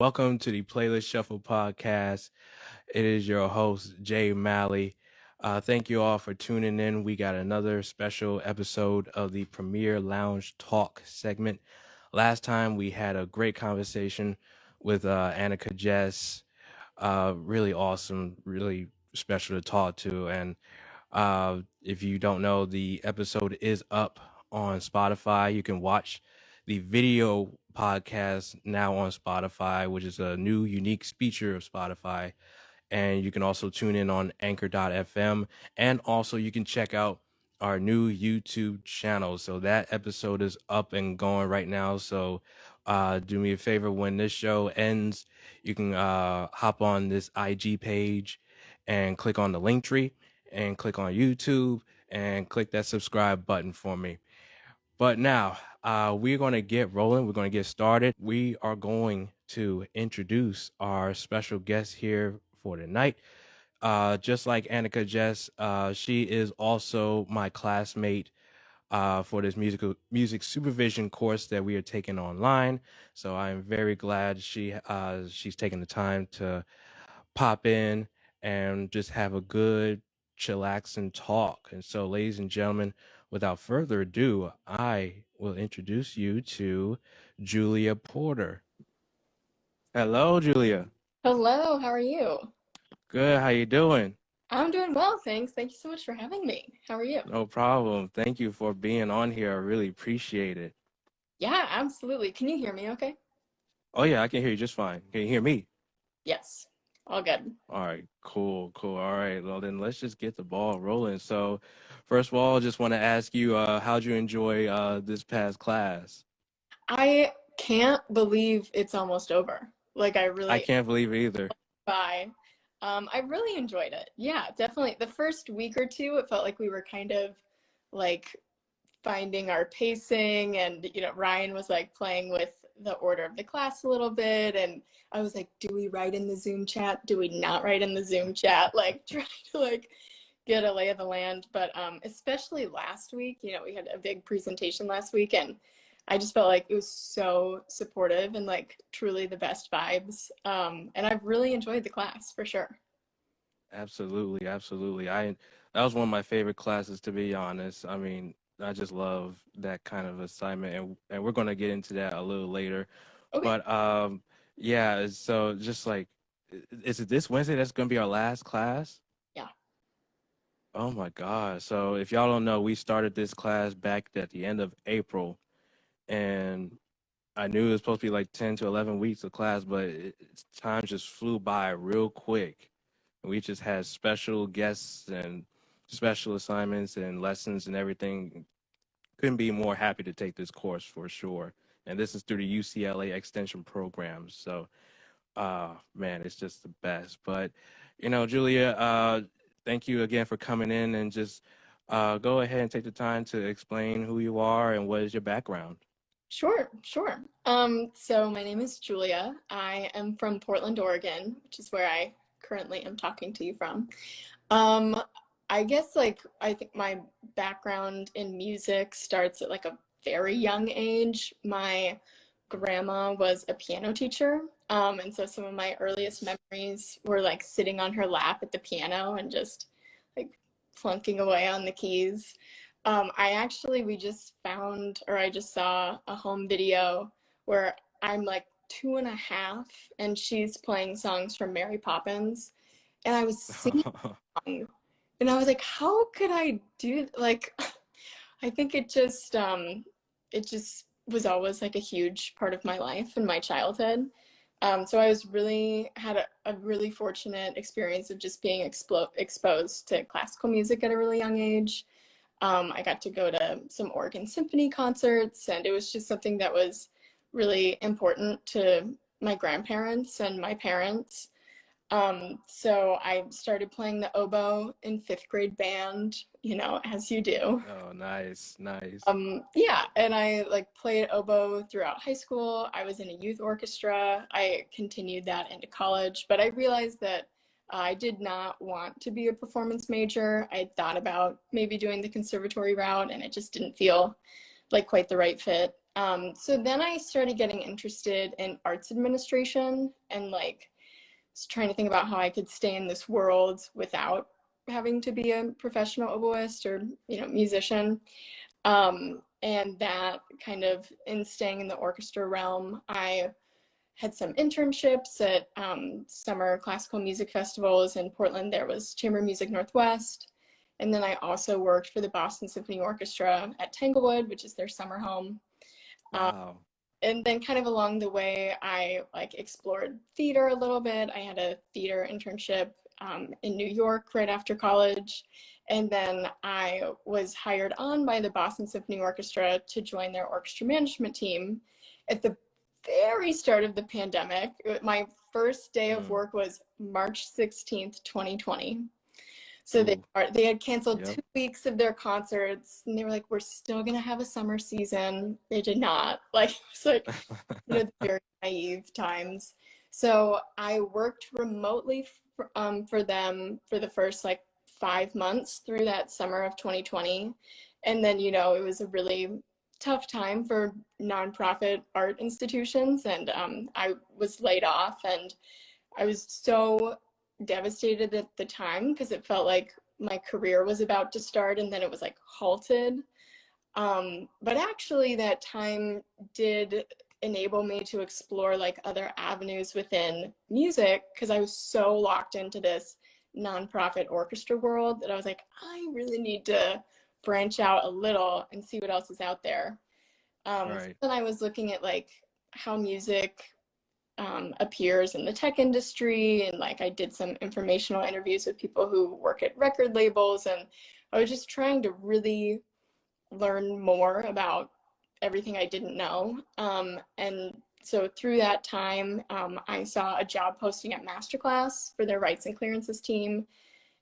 Welcome to the Playlist Shuffle podcast. It is your host, Jay Malley. Thank you all for tuning in. We got another special episode of the Premier Lounge Talk segment. Last time we had a great conversation with Annika Jess. Really awesome, really special to talk to. And if you don't know, the episode is up on Spotify. You can watch the video podcast now on Spotify, which is a new unique feature of Spotify. And you can also tune in on anchor.fm. And also you can check out our new YouTube channel. So that episode is up and going right now. So do me a favor, when this show ends, you can hop on this IG page and click on the link tree and click on YouTube and click that subscribe button for me. But now we're going to get rolling. We're going to get started. We are going to introduce our special guest here for tonight. Just like Annika Jess, she is also my classmate for this music supervision course that we are taking online. So I'm very glad she's taken the time to pop in and just have a good chillaxing talk. And so, ladies and gentlemen, without further ado, I will introduce you to Julia Porter. Hello, Julia. Hello, how are you? Good. How you doing? I'm doing well, thanks. Thank you so much for having me. How are you? No problem. Thank you for being on here. I really appreciate it. Yeah, absolutely. Can you hear me okay? Oh yeah, I can hear you just fine. Can you hear me? Yes, all good. All right, cool. All right, well then let's just get the ball rolling. So, first of all, just want to ask you, how'd you enjoy this past class? I can't believe it's almost over. I can't believe it either. Bye. I really enjoyed it. Yeah, definitely. The first week or two, it felt like we were kind of like finding our pacing, and Ryan was like playing with the order of the class a little bit, and I was like, do we write in the Zoom chat? Do we not write in the Zoom chat? Like trying to get a lay of the land. But especially last week, we had a big presentation last week, and I just felt like it was so supportive and like truly the best vibes. And I've really enjoyed the class for sure. Absolutely. That was one of my favorite classes, to be honest. I mean, I just love that kind of assignment, and we're gonna get into that a little later. Okay. But yeah, so just like, is it this Wednesday that's gonna be our last class? Yeah. Oh my God. So if y'all don't know, we started this class back at the end of April, and I knew it was supposed to be like 10 to 11 weeks of class, but time just flew by real quick. We just had special guests and special assignments and lessons and everything. Couldn't be more happy to take this course for sure. And this is through the UCLA extension programs. So, man, it's just the best. But, Julia, thank you again for coming in, and just go ahead and take the time to explain who you are and what is your background. Sure. So my name is Julia. I am from Portland, Oregon, which is where I currently am talking to you from. I guess I think my background in music starts at like a very young age. My grandma was a piano teacher. And so some of my earliest memories were like sitting on her lap at the piano and just like plunking away on the keys. We just I just saw a home video where I'm like 2.5 and she's playing songs from Mary Poppins, and I was singing along, and I was like, how could I do like I think it just was always like a huge part of my life and my childhood. So I was had a really fortunate experience of just being exposed to classical music at a really young age. I got to go to some Oregon Symphony concerts, and it was just something that was really important to my grandparents and my parents. So I started playing the oboe in 5th grade band, as you do. Oh, nice. Yeah, and I played oboe throughout high school. I was in a youth orchestra. I continued that into college, but I realized that I did not want to be a performance major. I thought about maybe doing the conservatory route, and it just didn't feel like quite the right fit. So then I started getting interested in arts administration and like trying to think about how I could stay in this world without having to be a professional oboist or, musician. And that kind of, in staying in the orchestra realm, I had some internships at summer classical music festivals in Portland. There was Chamber Music Northwest. And then I also worked for the Boston Symphony Orchestra at Tanglewood, which is their summer home. Wow. And then kind of along the way, I like explored theater a little bit. I had a theater internship in New York right after college. And then I was hired on by the Boston Symphony Orchestra to join their orchestra management team at the very start of the pandemic. My first day of work was March 16th, 2020. So they had canceled 2 weeks of their concerts, and they were like, "We're still gonna have a summer season." They did not. Like, it was like, the very naive times. So I worked remotely for them for the first like 5 months through that summer of 2020, and then it was a really tough time for nonprofit art institutions, and I was laid off, and I was so devastated at the time because it felt like my career was about to start and then it was like halted. But actually that time did enable me to explore like other avenues within music because I was so locked into this nonprofit orchestra world that I was like, I really need to branch out a little and see what else is out there. So then I was looking at like how music appears in the tech industry, and like I did some informational interviews with people who work at record labels, and I was just trying to really learn more about everything I didn't know. And so through that time, I saw a job posting at MasterClass for their rights and clearances team,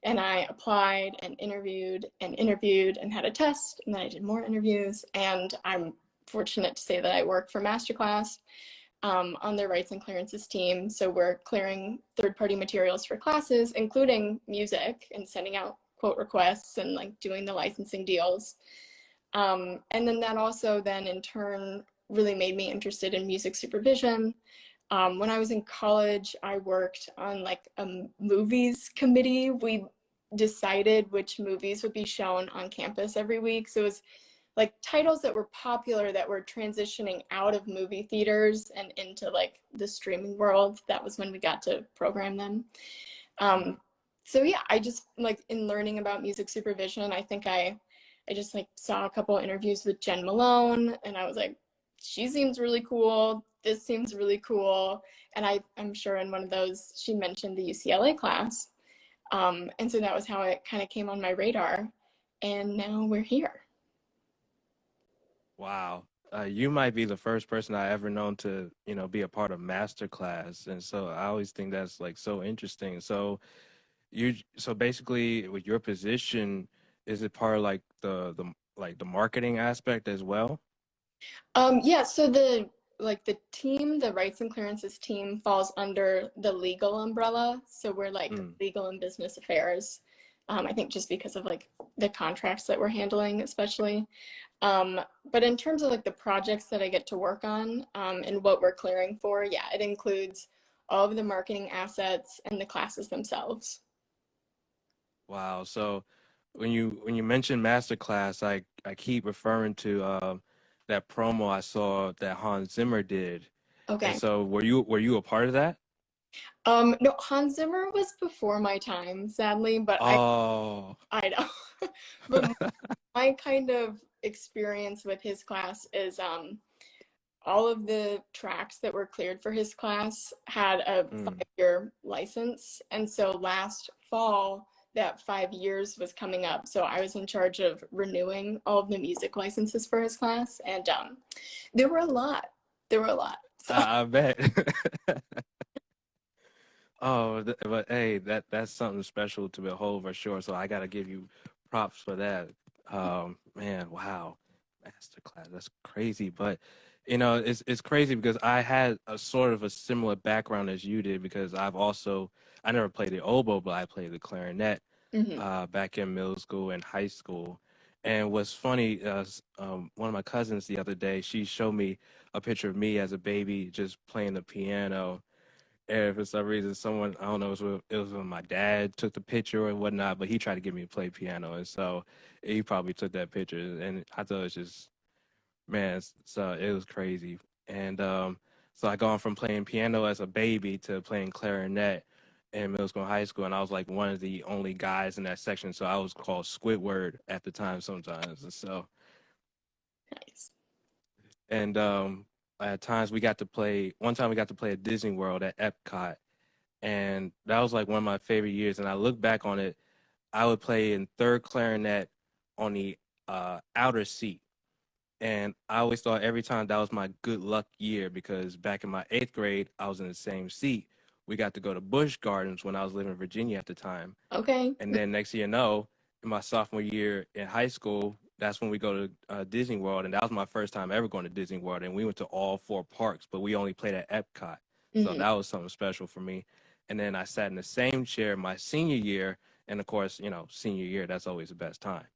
and I applied and interviewed and had a test, and then I did more interviews, and I'm fortunate to say that I work for MasterClass on their rights and clearances team. So we're clearing third-party materials for classes, including music, and sending out quote requests and like doing the licensing deals. And then that also then in turn really made me interested in music supervision. When I was in college, I worked on like a movies committee. We decided which movies would be shown on campus every week. So it was like titles that were popular that were transitioning out of movie theaters and into like the streaming world. That was when we got to program them. So yeah, I just like in learning about music supervision, I think I just like saw a couple interviews with Jen Malone and I was like, she seems really cool. This seems really cool. And I'm sure in one of those, she mentioned the UCLA class. And so that was how it kind of came on my radar. And now we're here. Wow. You might be the first person I ever known to, be a part of MasterClass. And so I always think that's like so interesting. So so basically with your position, is it part of like the marketing aspect as well? Yeah, so the team, the rights and clearances team falls under the legal umbrella. So we're like legal and business affairs. I think just because of like the contracts that we're handling, especially. But in terms of like the projects that I get to work on and what we're clearing for, yeah, it includes all of the marketing assets and the classes themselves. Wow. So when you mention MasterClass, I keep referring to that promo I saw that Hans Zimmer did. And Okay. so were you a part of that? No, Hans Zimmer was before my time, sadly, but Oh. I know. But my kind of experience with his class is all of the tracks that were cleared for his class had a 5-year license. And so last fall, that 5 years was coming up. So I was in charge of renewing all of the music licenses for his class. And there were a lot. There were a lot. So. I bet. Oh, but hey, that's something special to behold for sure. So I gotta give you props for that. Man, wow, masterclass. That's crazy. But it's crazy because I had a sort of a similar background as you did because I never played the oboe, but I played the clarinet back in middle school and high school. And what's funny, one of my cousins the other day, she showed me a picture of me as a baby just playing the piano. And for some reason, someone, I don't know, it was when my dad took the picture or whatnot, but he tried to get me to play piano. And so he probably took that picture. And I thought it was just, man, so it was crazy. And so I gone from playing piano as a baby to playing clarinet in middle school and high school. And I was like one of the only guys in that section. So I was called Squidward at the time sometimes. And so, Nice. and at times we got to play, one time we got to play at Disney World at Epcot. And that was like one of my favorite years. And I look back on it, I would play in third clarinet on the outer seat. And I always thought every time that was my good luck year because back in my eighth grade, I was in the same seat. We got to go to Busch Gardens when I was living in Virginia at the time. Okay. And then next thing you know, in my sophomore year in high school, that's when we go to Disney World. And that was my first time ever going to Disney World. And we went to all four parks, but we only played at Epcot. So Hmm. that was something special for me. And then I sat in the same chair my senior year. And of course, senior year, that's always the best time.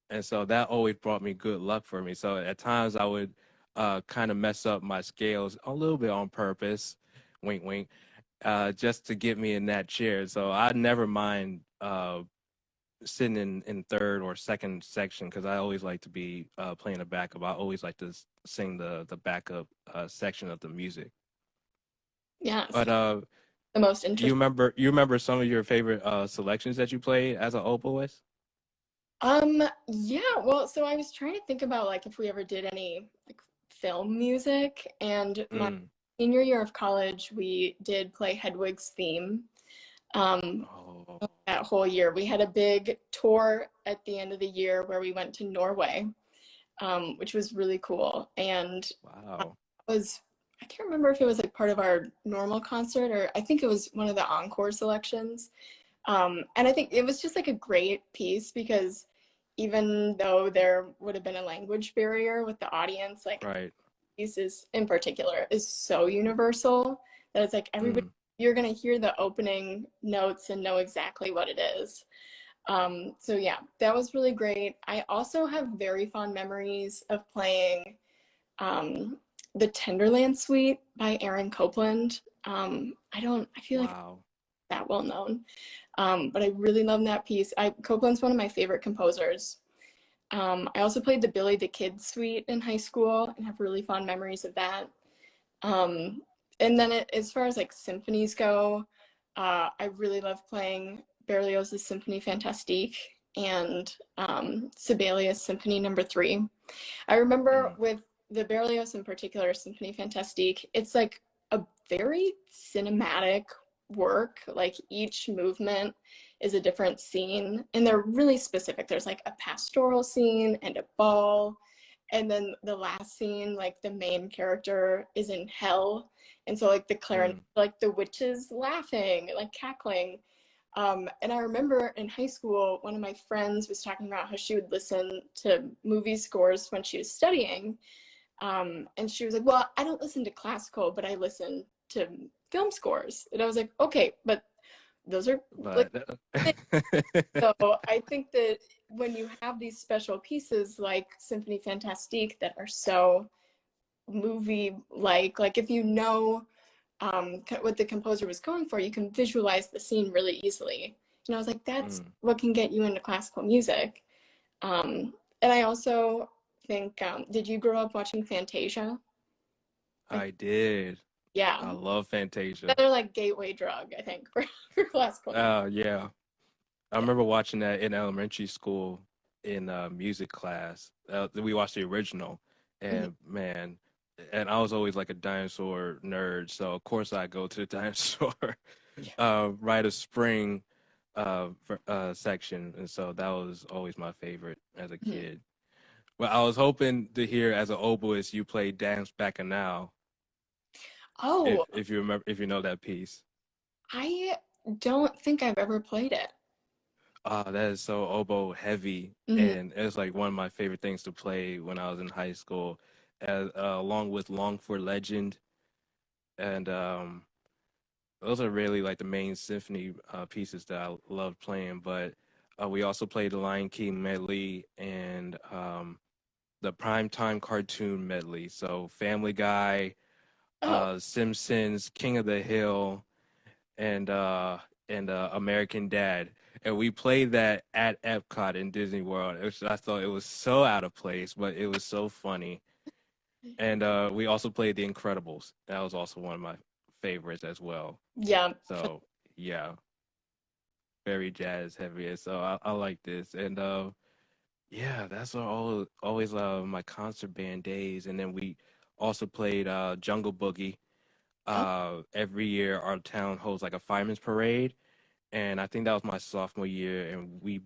And so that always brought me good luck for me. So at times I would kind of mess up my scales a little bit on purpose, wink, wink, just to get me in that chair. So I never mind sitting in third or second section because I always like to be playing the backup. I always like to sing the backup section of the music. Yes. But The most interesting. you remember some of your favorite selections that you played as an oboist? Yeah, well, so I was trying to think about like if we ever did any like film music, and my Mm. senior year of college, we did play Hedwig's theme. Um, Oh, that whole year, we had a big tour at the end of the year where we went to Norway, which was really cool. And wow. was I can't remember if it was like part of our normal concert or I think it was one of the encore selections. And I think it was just like a great piece because even though there would have been a language barrier with the audience, like Right. pieces in particular is so universal that it's like everybody, Mm. you're gonna hear the opening notes and know exactly what it is. So yeah, that was really great. I also have very fond memories of playing um, the Tenderland Suite by Aaron Copland. I feel like Wow. that well known. But I really love that piece. Copeland's one of my favorite composers. I also played the Billy the Kid Suite in high school and have really fond memories of that. Um, and then as far as like symphonies go, I really love playing Berlioz's Symphonie Fantastique and Sibelius Symphony Number 3. I remember Mm. with the Berlioz in particular, Symphonie Fantastique, it's like a very cinematic work. Like each movement is a different scene, and they're really specific. There's like a pastoral scene and a ball, and then the last scene, like the main character is in hell, and so like the clarinet, Mm. like the witches laughing, like cackling. And I remember in high school, one of my friends was talking about how she would listen to movie scores when she was studying. And she was like, well, I don't listen to classical, but I listen to film scores. And I was like, okay, but those are like, But so I think that when you have these special pieces like Symphony Fantastique that are so movie like if you know what the composer was going for, you can visualize the scene really easily. And I was like, that's mm, what can get you into classical music. And I also think, did you grow up watching Fantasia? Like, I did. yeah, I love Fantasia. another like gateway drug, I think, for classical music. Oh yeah. I Yeah. remember watching that in elementary school in music class. We watched the original, Mhm. and man, and I was always like a dinosaur nerd, so of course I go to the dinosaur Rite of Spring section, and so that was always my favorite as a Mhm. kid. Well, I was hoping to hear as an oboist you play Dance Bacchanal, Oh, if you remember, if you know that piece. I don't think I've ever played it. That is so oboe heavy, Mhm. and it's like one of my favorite things to play when I was in high school, along with Long for Legend, and those are really like the main symphony pieces that I love playing. But We also played the Lion King medley and the primetime cartoon medley. So Family Guy, Oh, Simpsons, King of the Hill, and American Dad. And we played that at Epcot in Disney World. Which I thought it was so out of place, but it was so funny. And we also played The Incredibles. That was also one of my favorites as well. yeah. So yeah, very jazz heavy. So I like this. And yeah, that's always my concert band days. And then we also played Jungle Boogie. Oh, Every year our town holds like a fireman's parade, and I think that was my sophomore year, and we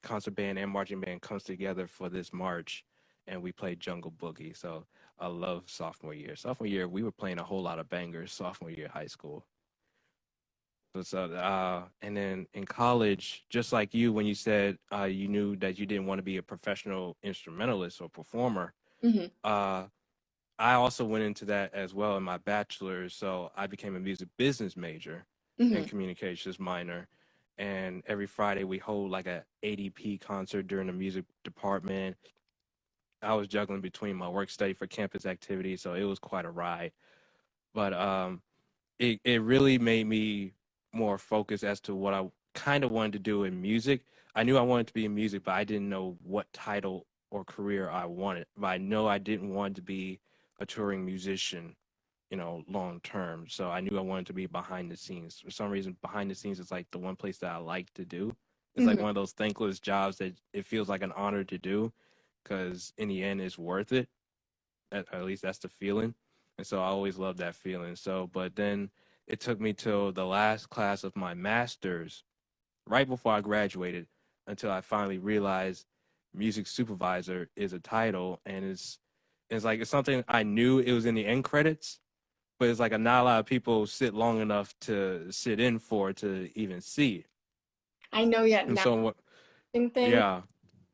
concert band and marching band comes together for this march, and we played Jungle Boogie. So I love sophomore year. Sophomore year we were playing a whole lot of bangers. Sophomore year high school. And then in college, just like you, when you said you knew that you didn't want to be a professional instrumentalist or performer, hmm uh, I also went into that as well in my bachelor's. So I became a music business major and hmm communications minor. And every Friday we hold like a ADP concert during the music department. I was juggling between my work study for campus activities, so it was quite a ride. But it really made me more focused as to what I kind of wanted to do in music. I knew I wanted to be in music, but I didn't know what title or career I wanted. But I know I didn't want to be a touring musician, long term. So I knew I wanted to be behind the scenes. For some reason, behind the sines is like the one place that I like to do. It's like hmm one of those thankless jobs that it feels like an honor to do because in the end, it's worth it. At least that's the feeling. And so I always loved that feeling. So, but then it took me till the last class of my master's, right before I graduated, until I finally realized music supervisor is a title, and it's like it's something I knew it was in the end credits, but it's like not a lot of people sit long enough to sit in for to even see it. I know yet And now so what? same thing Yeah.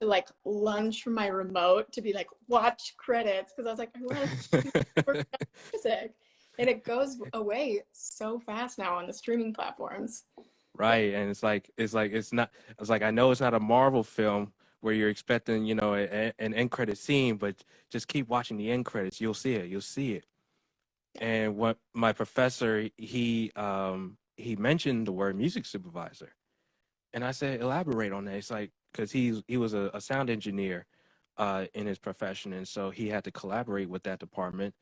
to like lunge from my remote to be like watch credits because I was like I want to work on music, and it goes away so fast now on the streaming platforms. But Right, and it's not. It's like I know it's not a Marvel film where you're expecting, an end credit scene, but just keep watching the end credits. You'll see it. You'll see it. And what my professor he mentioned the word music supervisor, and I said elaborate on that. It's like because he was a sound engineer, in his profession, and so he had to collaborate with that department.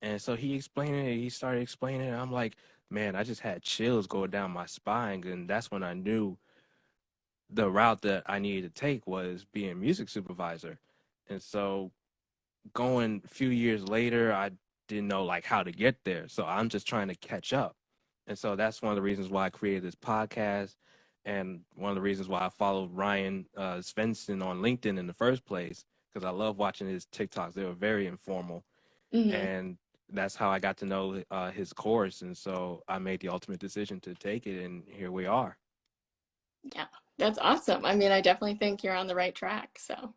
And so he explained it. He started explaining it. I'm like, man, I just had chills going down my spine, and that's when I knew the route that I needed to take was being music supervisor. And so going a few years later, I didn't know like how to get there. So I'm just trying to catch up. And so that's one of the reasons why I created this podcast and one of the reasons why I followed Ryan Svensson on LinkedIn in the first place, because I love watching his TikToks. They were very informal. mhm. And that's how I got to know his course. And so I made the ultimate decision to take it. And here we are. Yeah, that's awesome. I mean, I definitely think you're on the right track. So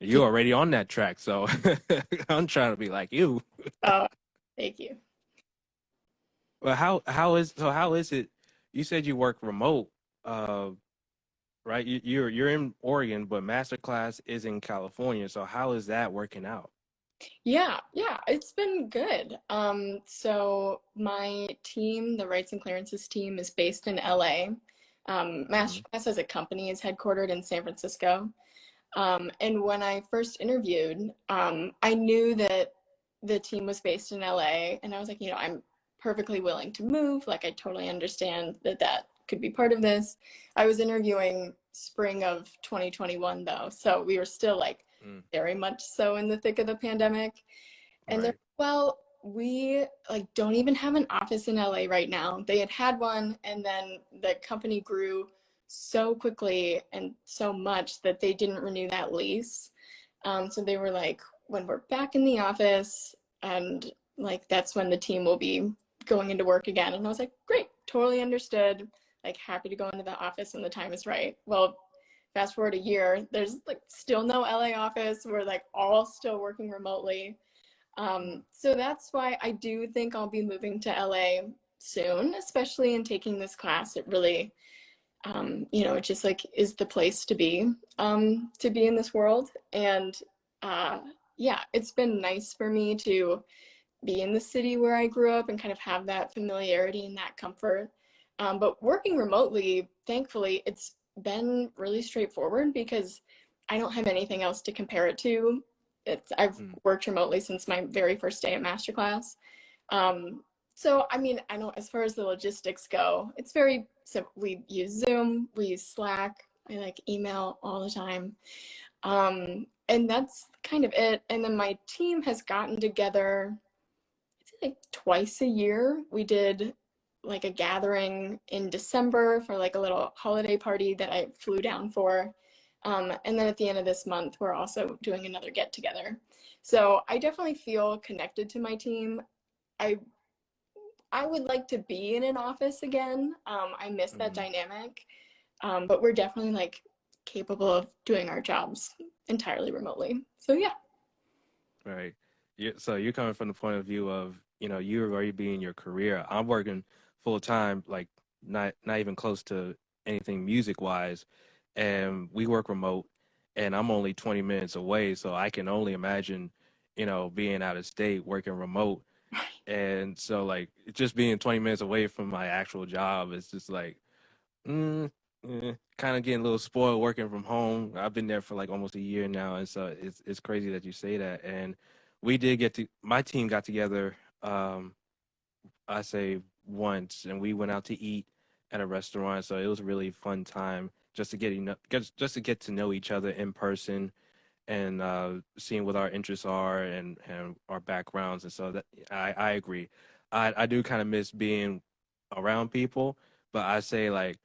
You're already on that track, so I'm trying to be like you. oh, thank you. Well, how is it? You said you work remote, uh, right? You're in Oregon, but MasterClass is in California. So how is that working out? Yeah, it's been good. So my team, the Rights and Clearances team, is based in LA. Hmm. MasterClass as a company is headquartered in San Francisco. And when I first interviewed, I knew that the team was based in LA, and I was like, I'm perfectly willing to move. Like, I totally understand that that could be part of this. I was interviewing spring of 2021, though, so we were still like Mm, very much so in the thick of the pandemic. And they're right. well, we like don't even have an office in LA right now. They had one, and then the company grew so quickly and so much that they didn't renew that lease. So they were like, when we're back in the office, and like that's when the team will be going into work again. And I was like, great, totally understood. Like happy to go into the office when the time is right. Well, fast forward a year, there's like still no LA office. We're like all still working remotely. Mm, So that's why I do think I'll be moving to LA soon, especially in taking this class. It really it just like is the place to be in this world. And yeah, it's been nice for me to be in the city where I grew up and kind of have that familiarity and that comfort. But working remotely, thankfully, it's been really straightforward because I don't have anything else to compare it to. I've Mm. worked remotely since my very first day at MasterClass. Um, so, I mean, I know as far as the logistics go, it's very simple. We use Zoom, we use Slack, I like email all the time. And that's kind of it. And then my team has gotten together, I think like twice a year. We did like a gathering in December for like a little holiday party that I flew down for. And then at the end of this month, we're also doing another get together. So I definitely feel connected to my team. I I would like to be in an office again. I miss that Mm-hmm. dynamic, but we're definitely like capable of doing our jobs entirely remotely. So yeah. Right. So you're coming from the point of view of, you're already being your career. I'm working full time, like not even close to anything music wise, and we work remote, and I'm only 20 minutes away, so I can only imagine, being out of state working remote. And so like just being 20 minutes away from my actual job is just like Mm, kind of getting a little spoiled working from home. I've been there for like almost a year now, and so it's crazy that you say that. And we did my team got together. I say once, and we went out to eat at a restaurant. So it was a really fun time just to just to get to know each other in person and seeing what our interests are and our backgrounds. And so that I agree. I do kind of miss being around people, but I say like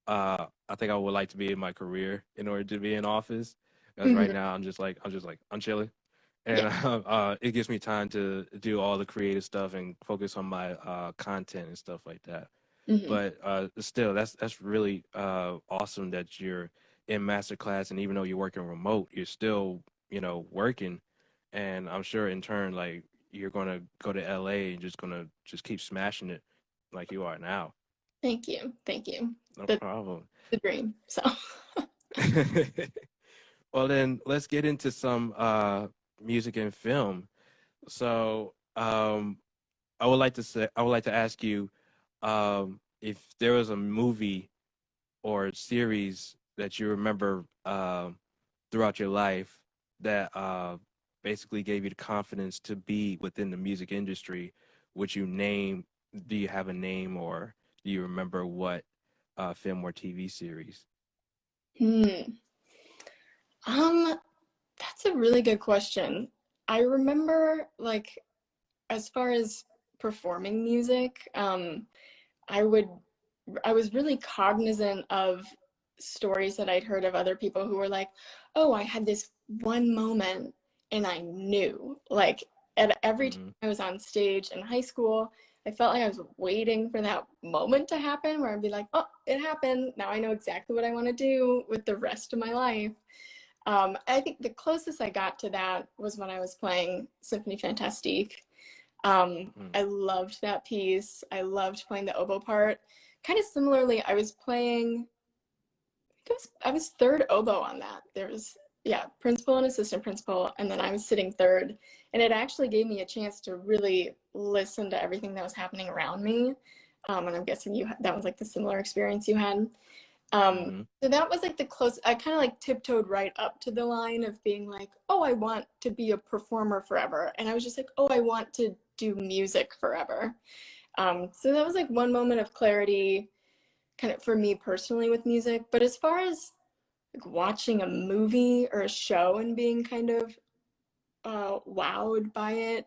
I think I would like to be in my career in order to be in office. Because right Hmm. now I'm chilling, and Yeah. it gives me time to do all the creative stuff and focus on my content and stuff like that. Hmm. But still, that's really awesome that you're in masterclass, and even though you're working remote, you're still working, and I'm sure in turn like you're gonna go to LA and gonna just keep smashing it like you are now. Thank you. Thank you. No That's problem. the dream. So. Well, then let's get into some music and film. So, I would like to ask you if there was a movie or series that you remember throughout your life that basically gave you the confidence to be within the music industry. Would you name? Do you have a name, or do you remember what film or TV series? Hmm. Um, that's a really good question. I remember like as far as performing music, I would I was really cognizant of stories that I'd heard of other people who were like, "Oh, I had this one moment and I knew." Like at every time Mm-hmm. I was on stage in high school, I felt like I was waiting for that moment to happen where I'd be like, "Oh, it happened. Now I know exactly what I want to do with the rest of my life." I think the closest I got to that was when I was playing Symphony Fantastique. I loved that piece. I loved playing the oboe part. Kind of similarly, I was third oboe on that. There was, yeah, principal and assistant principal, and then I was sitting third. And it actually gave me a chance to really listen to everything that was happening around me. And I'm guessing that was like the similar experience you had. Mm-hmm. So that was like the close, I kind of like tiptoed right up to the line of being like, oh, I want to be a performer forever. And I was just like, oh, I want to do music forever. So that was like one moment of clarity kind of for me personally with music. But as far as like watching a movie or a show and being kind of wowed by it,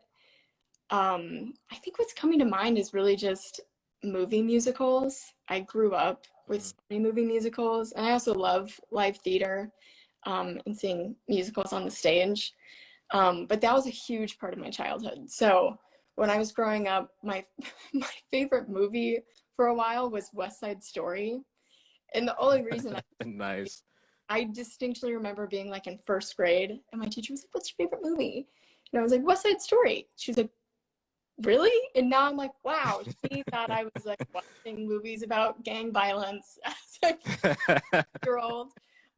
I think what's coming to mind is really just movie musicals. I grew up with Mm-hmm. so many movie musicals, and I also love live theater and seeing musicals on the stage. But that was a huge part of my childhood. So when I was growing up, my my favorite movie for a while was West Side Story, and the only reason Nice. I distinctly remember being like in first grade, and my teacher was like, "What's your favorite movie?" And I was like, "West Side Story." She was like, really? And now I'm like, wow, she thought I was like watching movies about gang violence as a year old.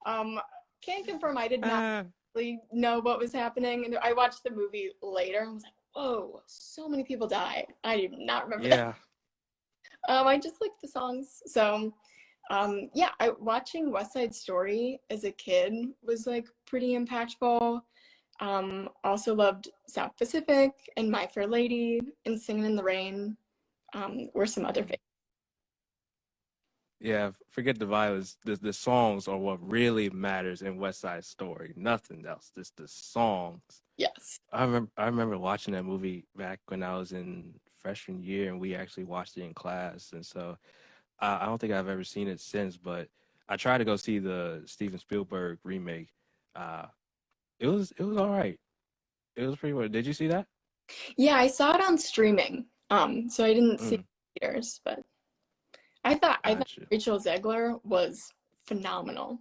Um, can't confirm I did not Ah, really know what was happening. And I watched the movie later and was like, whoa, so many people died. I do not remember that. yeah, I just like the songs. So yeah, watching West Side Story as a kid was like pretty impactful. Also loved South Pacific and My Fair Lady and Singing in the Rain, were some other mm, favorites. yeah. Forget the violence. The songs are what really matters in West Side Story. Nothing else. Just the songs. Yes. I remember watching that movie back when I was in freshman year, and we actually watched it in class. And so I don't think I've ever seen it since, but I tried to go see the Steven Spielberg remake. Uh, it was all right. It was pretty well. Did you see that? Yeah, I saw it on streaming. So I didn't see it Mm, in theaters, but I thought gotcha. Rachel Zegler was phenomenal.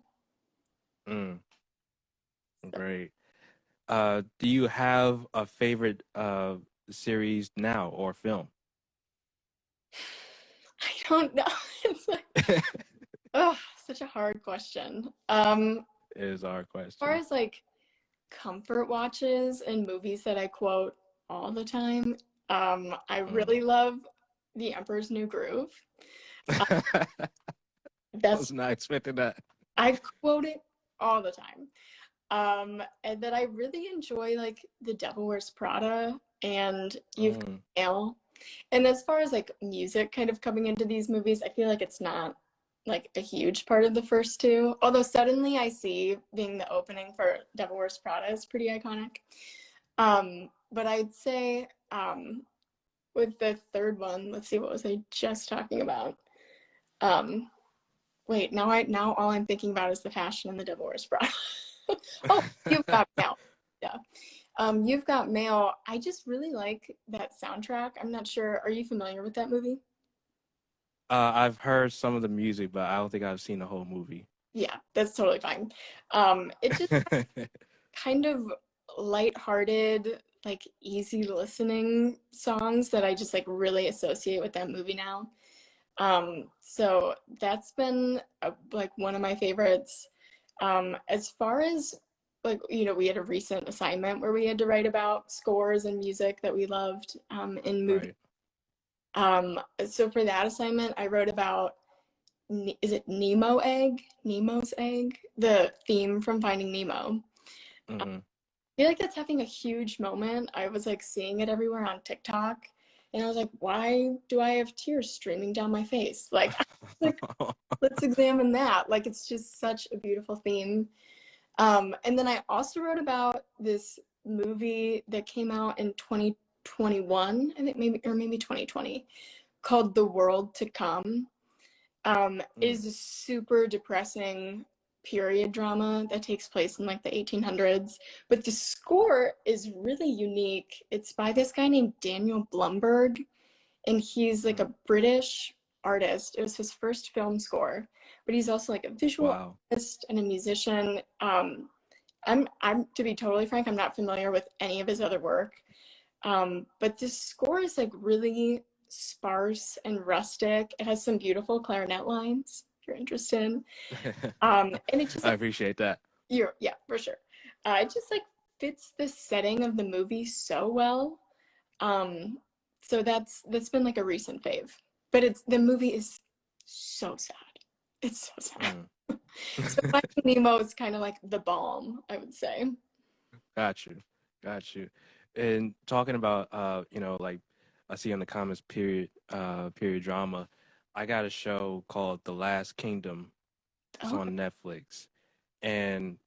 Mm, So, great. Do you have a favorite series now or film? I don't know. It's like, oh, such a hard question. Is our As far question. as like comfort watches and movies that I quote all the time, I Mm. really love The Emperor's New Groove. Uh, I that's was not expecting that. I quote it all the time. And then I really enjoy like The Devil Wears Prada and You've Got Mm, Mail. And as far as like music kind of coming into these movies, I feel like it's not like a huge part of the first two. Although Suddenly I See being the opening for Devil Wears Prada is pretty iconic. But I'd say with the third one, let's see, what was I just talking about? Um, wait, now all I'm thinking about is the fashion in the Devil Wears Prada. Oh, You've Got Mail. Yeah. You've Got Mail. I just really like that soundtrack. I'm not sure. Are you familiar with that movie? I've heard some of the music, but I don't think I've seen the whole movie. Yeah, that's totally fine. It just kind of lighthearted, like easy listening songs that I just like really associate with that movie now. So that's been like one of my favorites. As far as like, we had a recent assignment where we had to write about scores and music that we loved in movies. Right. So for that assignment, I wrote about, is it Nemo's Egg, the theme from Finding Nemo. I Hmm. feel like that's having a huge moment. I was like seeing it everywhere on TikTok, and I was like, why do I have tears streaming down my face? Like let's examine that. Like it's just such a beautiful theme. And then I also wrote about this movie that came out in 2021, I think maybe 2020, called The World to Come. It Mm, is a super depressing period drama that takes place in like the 1800s, but the score is really unique. It's by this guy named Daniel Blumberg, and he's like mm. a British artist. It was his first film score, but he's also like a visual Wow. artist and a musician. I'm to be totally frank, I'm not familiar with any of his other work. But this score is like really sparse and rustic. It has some beautiful clarinet lines if you're interested. And it just I like appreciate that. yeah, for sure. It just like fits the setting of the movie so well. Um, so that's been like a recent fave. But the movie is so sad. It's so sad. Mm. So Finding Nemo is kind of like the balm, I would say. Got you. Got you. And talking about like I see on the comments period drama, I got a show called The Last Kingdom. It's Oh, on Netflix. And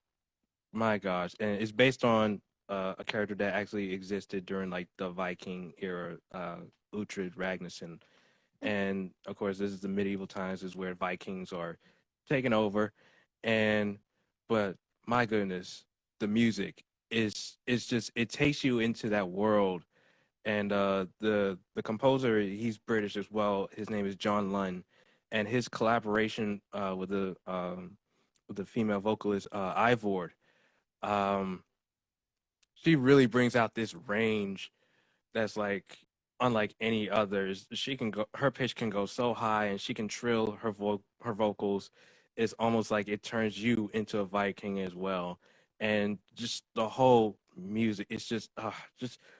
my gosh, and it's based on a character that actually existed during like the Viking era, Uhtred Ragnarsson. And of course, this is the medieval times, is where Vikings are taking over. And but my goodness, the music is just, it takes you into that world. And the composer, he's British as well. His name is John Lunn, and his collaboration with the female vocalist Ivor, um, she really brings out this range that's like unlike any others. Her pitch can go so high, and she can trill her vocals. It's almost like it turns you into a Viking as well. And just the whole music, it's just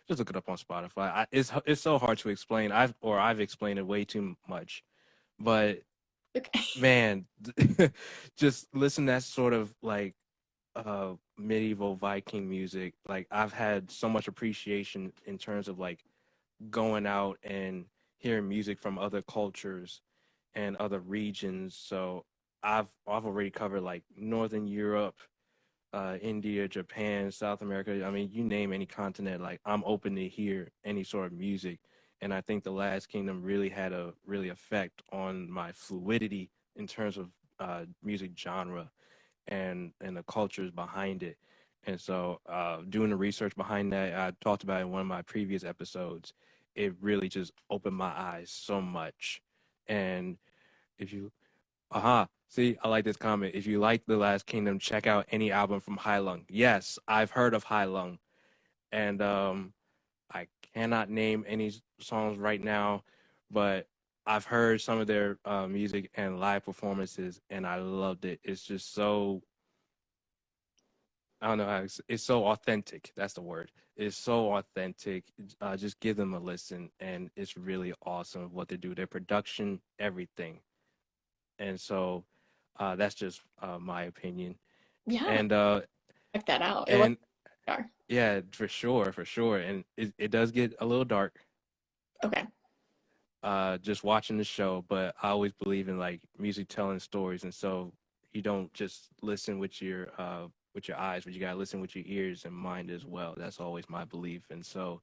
look it up on Spotify. It's so hard to explain. I've explained it way too much, but Okay. man, just listen to that sort of like medieval Viking music. Like I've had so much appreciation in terms of like going out and hearing music from other cultures and other regions. So I've already covered like Northern Europe, India, Japan, South America. I mean, you name any continent, like I'm open to hear any sort of music. And I think The Last Kingdom really had a really effect on my fluidity in terms of music genre and the cultures behind it. And so, doing the research behind that, I talked about in one of my previous episodes. It really just opened my eyes so much. And if you, see, I like this comment. If you like The Last Kingdom, check out any album from Hai Lung. Yes, I've heard of Hai Lung, and I cannot name any songs right now, but I've heard some of their music and live performances, and I loved it. It's just so I don't know how it's so authentic. That's the word. It's so authentic. Just give them a listen, and it's really awesome what they do. Their production, everything, and so that's just my opinion. Yeah, And check that out. It was and dark. yeah, for sure, and it does get a little dark. Okay. Just watching the show, but I always believe in like music telling stories, and so you don't just listen with your eyes, but you gotta listen with your ears and mind as well. That's always my belief, and so.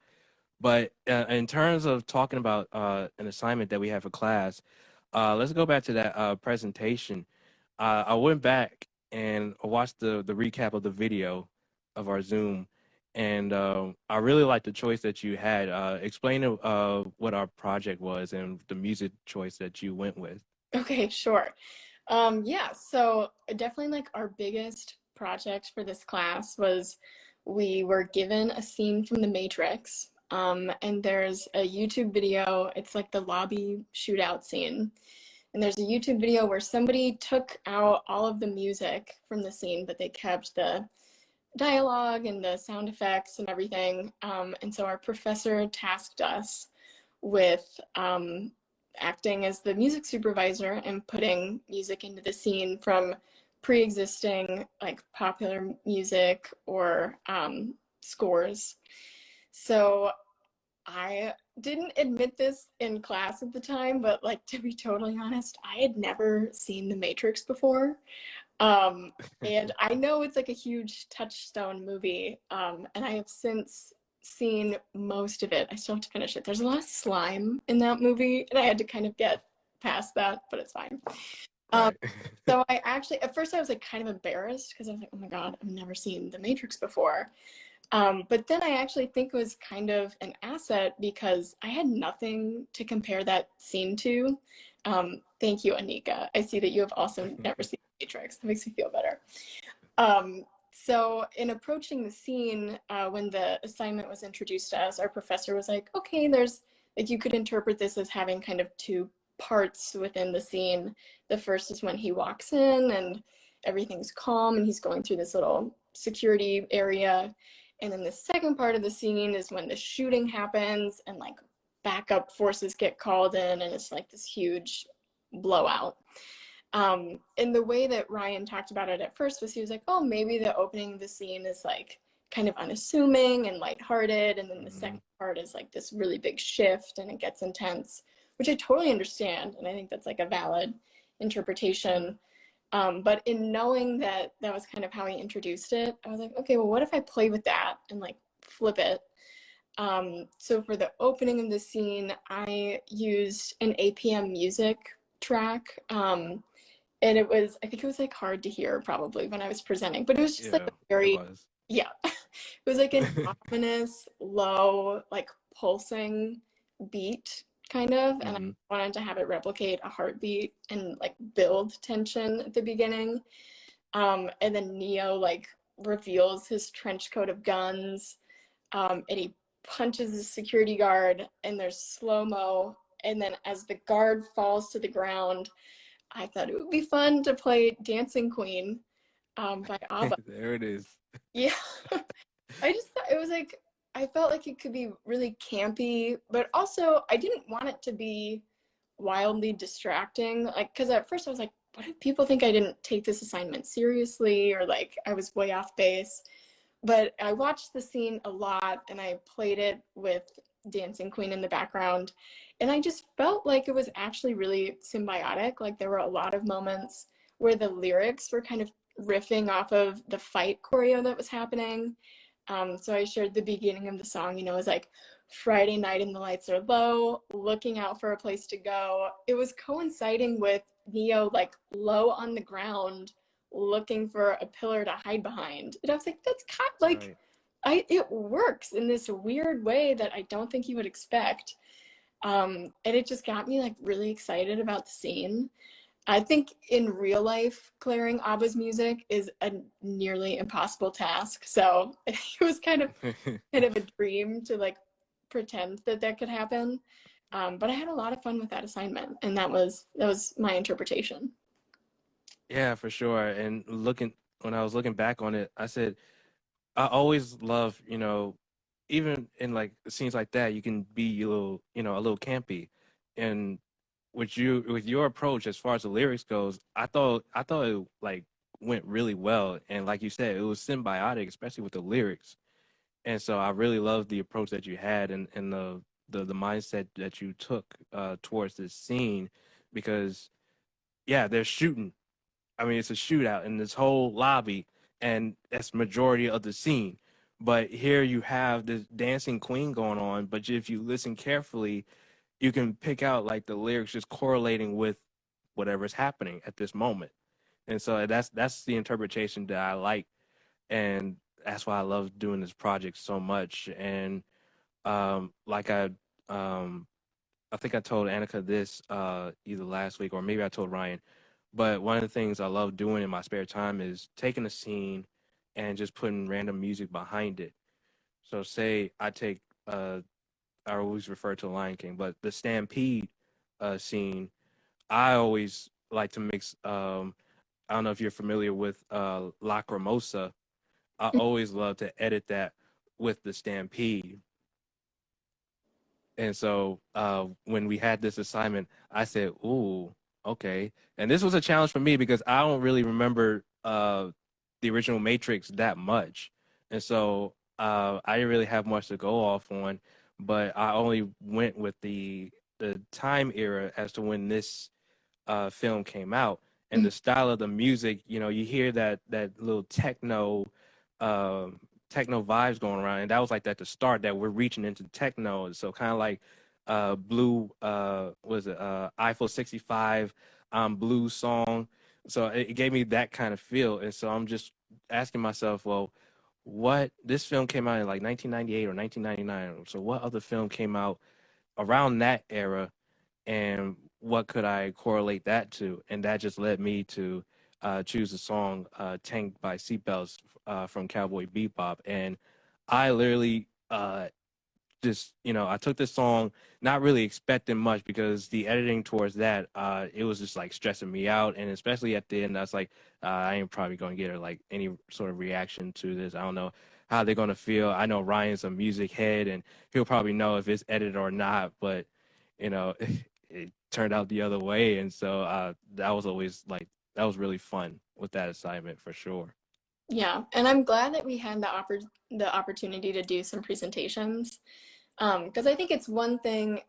But in terms of talking about an assignment that we have for class, let's go back to that presentation. I went back and watched the recap of the video of our Zoom, and I really liked the choice that you had. Explain what our project was and the music choice that you went with. Okay, sure. Yeah, so definitely like our biggest project for this class was we were given a scene from The Matrix. And there's a YouTube video, it's like the lobby shootout scene. And there's a YouTube video where somebody took out all of the music from the scene, but they kept the dialogue and the sound effects and everything. And so our professor tasked us with acting as the music supervisor and putting music into the scene from pre-existing like popular music or scores. So I didn't admit this in class at the time, but like to be totally honest, I had never seen The Matrix before. Um, and I know it's like a huge touchstone movie, and I have since seen most of it. I still have to finish it. There's a lot of slime in that movie, and I had to kind of get past that, but it's fine. Um, Right. so I actually, at first I was like kind of embarrassed because I was like, oh my God, I've never seen The Matrix before. But then I actually think it was kind of an asset because I had nothing to compare that scene to. Thank you, Anika. I see that you have also never seen Matrix. That makes me feel better. So in approaching the scene, when the assignment was introduced to us, our professor was like, okay, there's like you could interpret this as having kind of two parts within the scene. The first is when he walks in and everything's calm and he's going through this little security area. And then the second part of the scene is when the shooting happens and like backup forces get called in and it's like this huge blowout. And the way that Ryan talked about it at first was he was like, oh, maybe the opening of the scene is like kind of unassuming and lighthearted. And then the Hmm. second part is like this really big shift and it gets intense, which I totally understand. And I think that's like a valid interpretation. But in knowing that that was kind of how he introduced it, I was like, okay, well, what if I play with that and like flip it? So for the opening of the scene, I used an APM music track. And it was, I think it was like hard to hear probably when I was presenting, but it was just like Yeah, a it very, was. yeah, it was like an ominous, low, like pulsing beat kind of. And I Hmm. wanted to have it replicate a heartbeat and like build tension at the beginning. And then Neo like reveals his trench coat of guns, and he punches the security guard and there's slow-mo, and then as the guard falls to the ground, I thought it would be fun to play Dancing Queen by ABBA. There it is. Yeah. I just thought it was like, I felt like it could be really campy, but also I didn't want it to be wildly distracting. Like, because at first I was like, what if people think I didn't take this assignment seriously, or like I was way off base? But I watched the scene a lot and I played it with Dancing Queen in the background. And I just felt like it was actually really symbiotic. Like there were a lot of moments where the lyrics were kind of riffing off of the fight choreo that was happening. So I shared the beginning of the song, you know, it was like Friday night and the lights are low, looking out for a place to go. It was coinciding with Neo like low on the ground, looking for a pillar to hide behind. And I was like, that's kind of like, Right. it works in this weird way that I don't think you would expect. And it just got me like really excited about the scene. I think in real life, clearing ABBA's music is a nearly impossible task. So it was kind of a dream to like pretend that that could happen. But I had a lot of fun with that assignment, and that was my interpretation. Yeah, for sure. And when I was looking back on it, I said I always love, even in like scenes like that, you can be a little, a little campy. And with your approach as far as the lyrics goes, I thought it like went really well. And like you said, it was symbiotic, especially with the lyrics. And so I really love the approach that you had, and the mindset that you took towards this scene, because yeah, they're shooting. I mean, it's a shootout in this whole lobby, and that's majority of the scene. But here you have this dancing queen going on. But if you listen carefully, you can pick out like the lyrics just correlating with whatever's happening at this moment. And so that's the interpretation that I like, and that's why I love doing this project so much. And like um, I think I told Annika this either last week or maybe I told Ryan. But one of the things I love doing in my spare time is taking a scene and just putting random music behind it. So say I take I always refer to Lion King, but the Stampede scene, I always like to mix I don't know if you're familiar with Lacrimosa. I always love to edit that with the Stampede. And so when we had this assignment, I said, "Ooh, okay." And this was a challenge for me because I don't really remember the original Matrix that much, and so I didn't really have much to go off on. But I only went with the time era as to when this film came out, and the style of the music. You hear that little um techno vibes going around, and that was like at the start that we're reaching into techno. So kind of like blue was it Eiffel 65 blue song. So it gave me that kind of feel, and so I'm just asking myself, well, what this film came out in like 1998 or 1999, so what other film came out around that era, and what could I correlate that to? And that just led me to choose the song "Tank" by Seatbelts from Cowboy Bebop. And I literally just, I took this song not really expecting much, because the editing towards that, it was just like stressing me out. And especially at the end, I was like, I ain't probably going to get like any sort of reaction to this. I don't know how they're going to feel. I know Ryan's a music head and he'll probably know if it's edited or not, but it turned out the other way. And so that was always like, that was really fun with that assignment for sure. Yeah, and I'm glad that we had the opportunity to do some presentations, because I think it's one thing.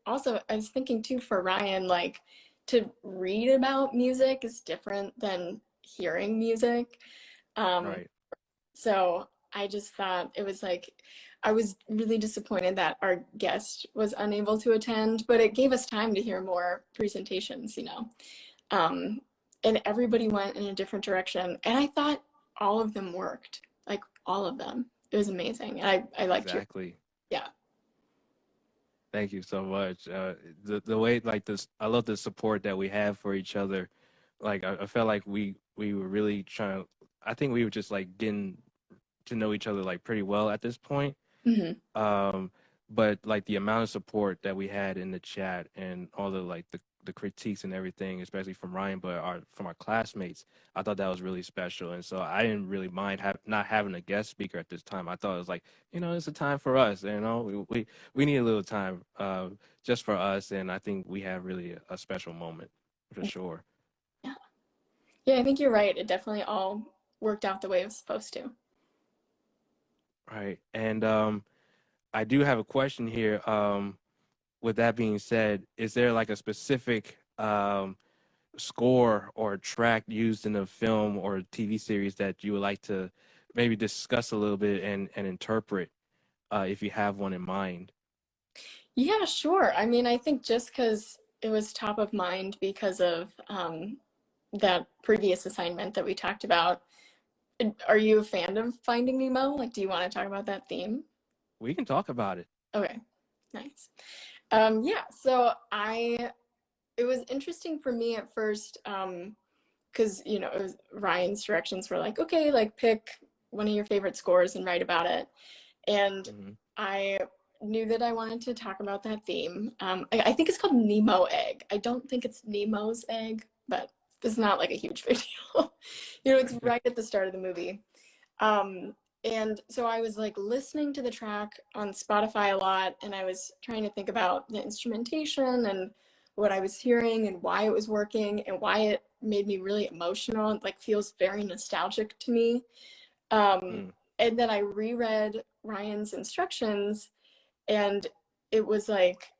Also, I was thinking too for Ryan, like to read about music is different than hearing music. Um, Right. so I just thought it was like I was really disappointed that our guest was unable to attend, but it gave us time to hear more presentations, you know. Um, and everybody went in a different direction, and I thought all of them worked, like all of them. It was amazing. I liked your, Exactly. yeah. Thank you so much. The way like this, I love the support that we have for each other. Like I felt like we were really trying. I think we were just like getting to know each other like pretty well at this point, Hmm. Um, but like the amount of support that we had in the chat and all the like the critiques and everything, especially from Ryan, but from our classmates, I thought that was really special. And so I didn't really mind not having a guest speaker at this time. I thought it was like, it's a time for us. We need a little time just for us, and I think we have really a special moment for sure. Yeah. Yeah, I think you're right. It definitely all worked out the way it was supposed to. Right. And I do have a question here. With that being said, is there like a specific score or track used in a film or TV series that you would like to maybe discuss a little bit and interpret if you have one in mind? Yeah, sure. I mean, I think just because it was top of mind because of that previous assignment that we talked about. Are you a fan of Finding Nemo? Like, do you want to talk about that theme? We can talk about it. Okay, nice. Yeah, so it was interesting for me at first, because it was Ryan's directions were like, okay, like pick one of your favorite scores and write about it. And Hmm. I knew that I wanted to talk about that theme. I think it's called Nemo Egg. I don't think it's Nemo's egg, but it's not like a huge big deal. It's right at the start of the movie. Um, and so I was like listening to the track on Spotify a lot, and I was trying to think about the instrumentation and what I was hearing and why it was working and why it made me really emotional. It like feels very nostalgic to me. Um, Mm. and then I reread Ryan's instructions, and it was like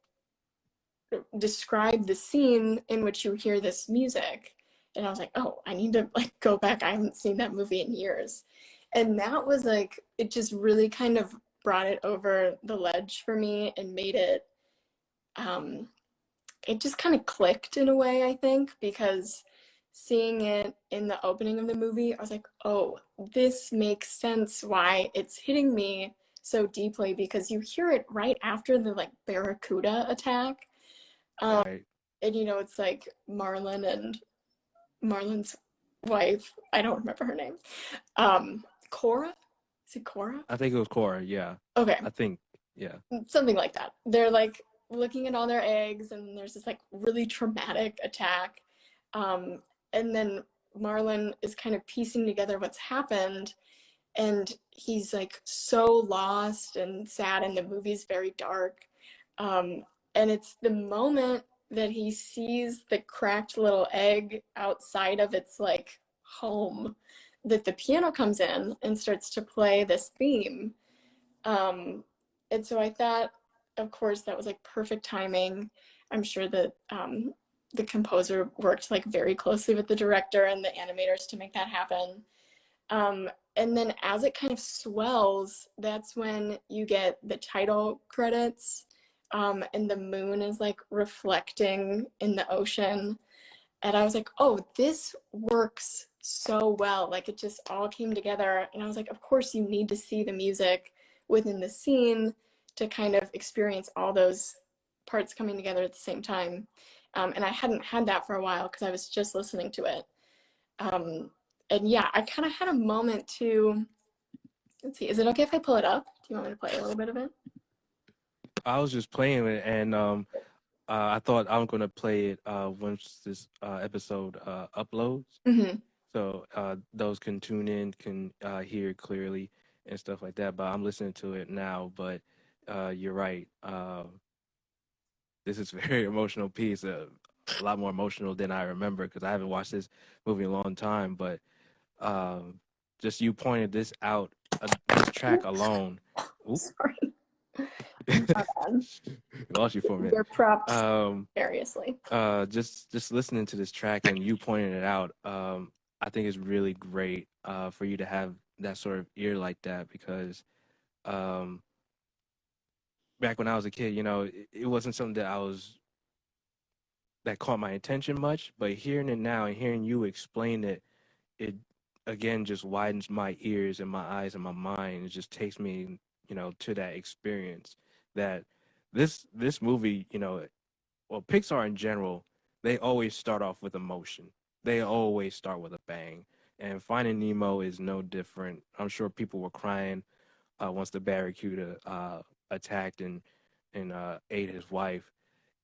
describe the scene in which you hear this music. And I was like, oh, I need to like go back. I haven't seen that movie in years. And that was like, it just really kind of brought it over the ledge for me and made it, um, it just kind of clicked in a way, I think, because seeing it in the opening of the movie, I was like, oh, this makes sense why it's hitting me so deeply, because you hear it right after the like barracuda attack. Um, Right. and it's like Marlon and Marlon's wife. I don't remember her name. Cora? Is it Cora? I think it was Cora. Yeah. Okay, I think. Yeah. something like that. They're like looking at all their eggs, and there's this like really traumatic attack. Um, and then Marlon is kind of piecing together what's happened, and he's like so lost and sad, and the movie's very dark. Um, and it's the moment that he sees the cracked little egg outside of its like home that the piano comes in and starts to play this theme. Um, and so I thought, of course, that was like perfect timing. I'm sure that the composer worked like very closely with the director and the animators to make that happen. Um, and then as it kind of swells, that's when you get the title credits, and the moon is like reflecting in the ocean. And I was like, oh, this works so well. Like it just all came together. And I was like, of course, you need to see the music within the scene to kind of experience all those parts coming together at the same time. And I hadn't had that for a while because I was just listening to it. Um, and yeah, I kind of had a moment to, let's see, is it okay if I pull it up? Do you want me to play a little bit of it? I was just playing it, and I thought I'm gonna play it once this episode uploads. Mm-hmm. So those can tune in, can hear it clearly and stuff like that. But I'm listening to it now. But you're right. This is a very emotional piece. A lot more emotional than I remember because I haven't watched this movie in a long time. But um, just you pointed this out, this track alone. Oop. Sorry. My bad. Lost you for a minute. Your props Um, variously. just listening to this track and you pointing it out, I think it's really great for you to have that sort of ear like that because um, back when I was a kid, it wasn't something that caught my attention much, but hearing it now and hearing you explain it, it again just widens my ears and my eyes and my mind. It just takes me, to that experience that this movie, well, Pixar in general, they always start off with emotion. They always start with a bang. And Finding Nemo is no different. I'm sure people were crying once the Barracuda attacked and ate his wife,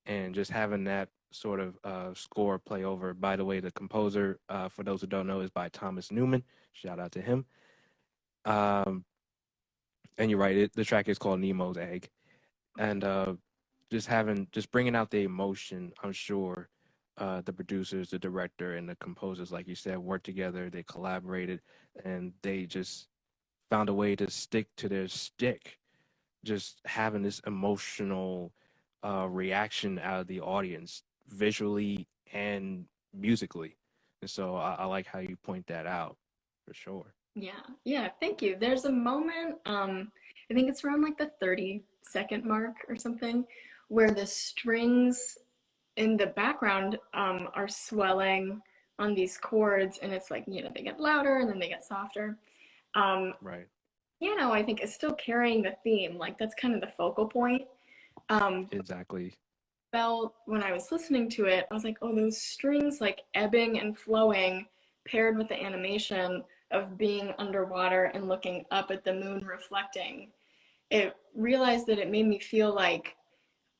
and just having that sort of score play over. By the way, the composer, for those who don't know, is by Thomas Newman. Shout out to him. Um, and you're right, the track is called Nemo's Egg, and just bringing out the emotion. I'm sure the producers, the director, and the composers, like you said, worked together. They collaborated, and they just found a way to stick to their stick, just having this emotional reaction out of the audience, visually and musically. And so I like how you point that out, for sure. Yeah, yeah, thank you. There's a moment, I think it's around like the 30-second mark or something, where the strings in the background are swelling on these chords, and it's like, they get louder and then they get softer. Um, Right. I think is still carrying the theme, like that's kind of the focal point. Um, Exactly. Felt when I was listening to it, I was like, oh, those strings like ebbing and flowing paired with the animation of being underwater and looking up at the moon reflecting. It realized that it made me feel like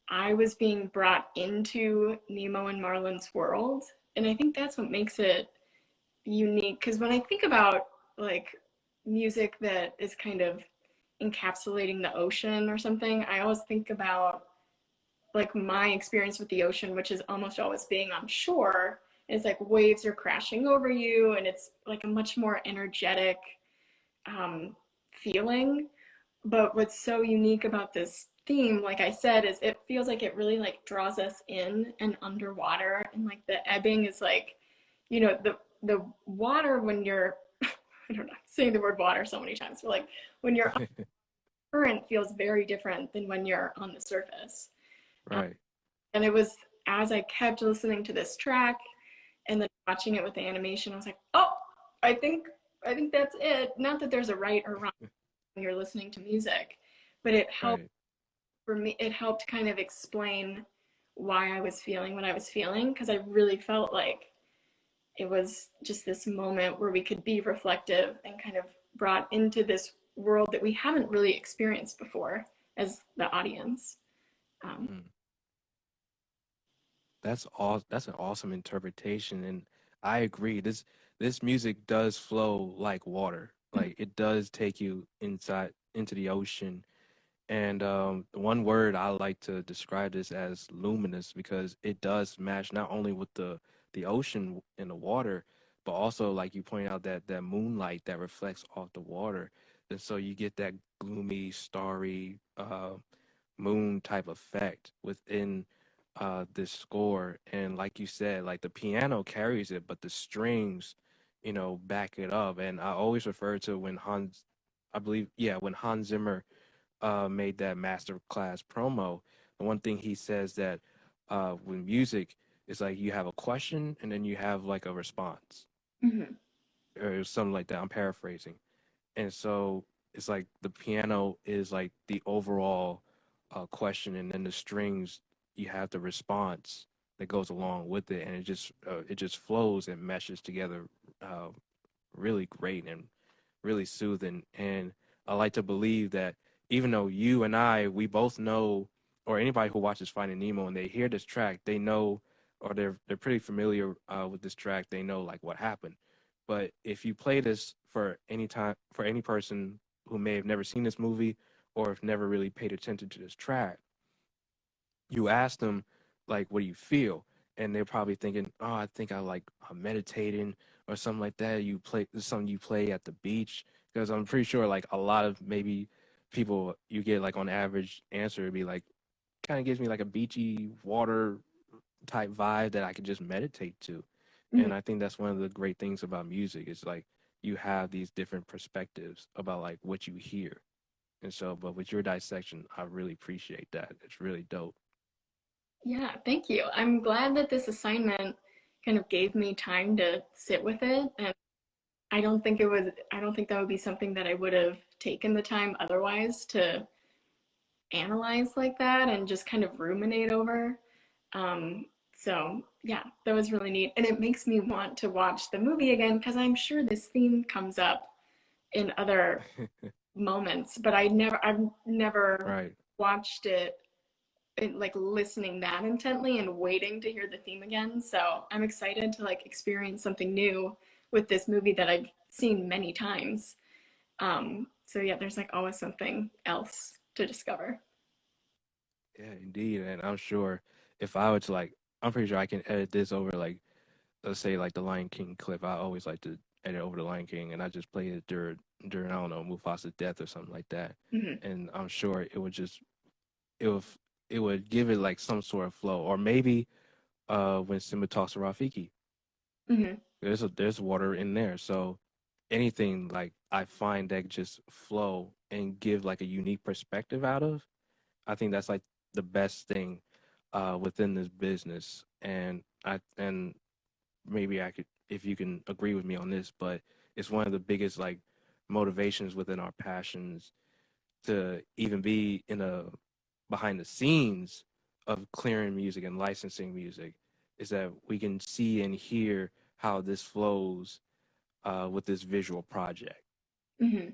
I was being brought into Nemo and Marlin's world. And I think that's what makes it unique. Because when I think about like music that is kind of encapsulating the ocean or something, I always think about like my experience with the ocean, which is almost always being on shore. It's like waves are crashing over you, and it's like a much more energetic um, feeling. But what's so unique about this theme, like I said, is it feels like it really like draws us in and underwater, and like the ebbing is like, the water when you're I don't know, saying the word water so many times, but like when you're on current feels very different than when you're on the surface. Um, Right. and it was as I kept listening to this track and then watching it with the animation, I was like, oh, I think I think that's it. Not that there's a right or wrong when you're listening to music, but it helped Right. for me. It helped kind of explain why I was feeling what I was feeling because I really felt like it was just this moment where we could be reflective and kind of brought into this world that we haven't really experienced before as the audience. Um, Mm. That's all. That's an awesome interpretation, and I agree. This music does flow like water. Like it does take you inside into the ocean. And one word I like to describe this as luminous because it does match not only with the ocean and the water, but also like you point out that moonlight that reflects off the water, and so you get that gloomy, starry moon type effect within this score. And like you said, like the piano carries it, but the strings, back it up. And I always refer to when I believe, yeah, when Hans Zimmer made that MasterClass promo, the one thing he says that with music is like you have a question and then you have like a response mhm. or something like that. I'm paraphrasing. And so it's like the piano is like the overall question, and then the strings you have the response that goes along with it, and it just flows and meshes together uh, really great and really soothing. And I like to believe that even though you and we both know, or anybody who watches Finding Nemo and they hear this track, they know, or they're pretty familiar with this track. They know like what happened. But if you play this for any person who may have never seen this movie or have never really paid attention to this track, you ask them like what do you feel, and they're probably thinking, oh, I think I'm meditating or something like that. You play something you play at the beach, because I'm pretty sure like a lot of maybe people you get like on average answer would be like kind of gives me like a beachy water type vibe that I could just meditate to. Mhm. And I think that's one of the great things about music is like you have these different perspectives about like what you hear. And so, but with your dissection, I really appreciate that. It's really dope. Yeah, thank you. I'm glad that this assignment kind of gave me time to sit with it. And I don't think that would be something that I would have taken the time otherwise to analyze like that and just kind of ruminate over. So yeah, that was really neat. And it makes me want to watch the movie again because I'm sure this theme comes up in other moments, but I've never Right. watched it like listening that intently and waiting to hear the theme again. So I'm excited to like experience something new with this movie that I've seen many times. So yeah, there's like always something else to discover. Yeah, indeed. And I'm sure if I were to like, I'm pretty sure I can edit this over like, let's say like the Lion King clip. I always like to edit over the Lion King, and I just play it during I don't know Mufasa's death or something like that. Hmm. And I'm sure it would it would give it like some sort of flow, or maybe when Simba talks to Rafiki, Hmm. there's water in there, so anything like I find that just flow and give like a unique perspective out of. I think that's like the best thing within this business, and maybe I could, if you can agree with me on this, but it's one of the biggest like motivations within our passions to even be in a behind the scenes of clearing music and licensing music is that we can see and hear how this flows with this visual project. Hmm.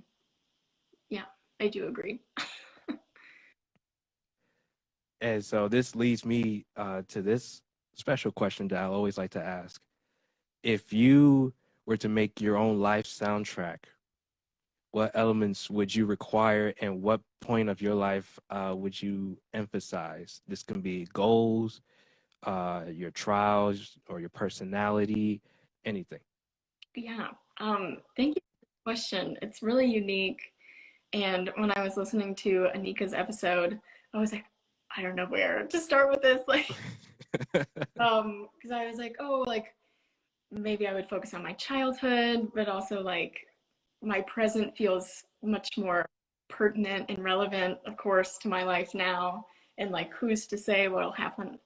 Yeah, I do agree. And so this leads me to this special question that I always like to ask. If you were to make your own life soundtrack, what elements would you require and what point of your life would you emphasize? This can be goals, your trials, or your personality, anything. Yeah. Thank you for the question. It's really unique. And when I was listening to Anika's episode, I was like, I don't know where to start with this. Like, because I was like, oh, like maybe I would focus on my childhood, but also like my present feels much more pertinent and relevant, of course, to my life now. And like, who's to say what'll happen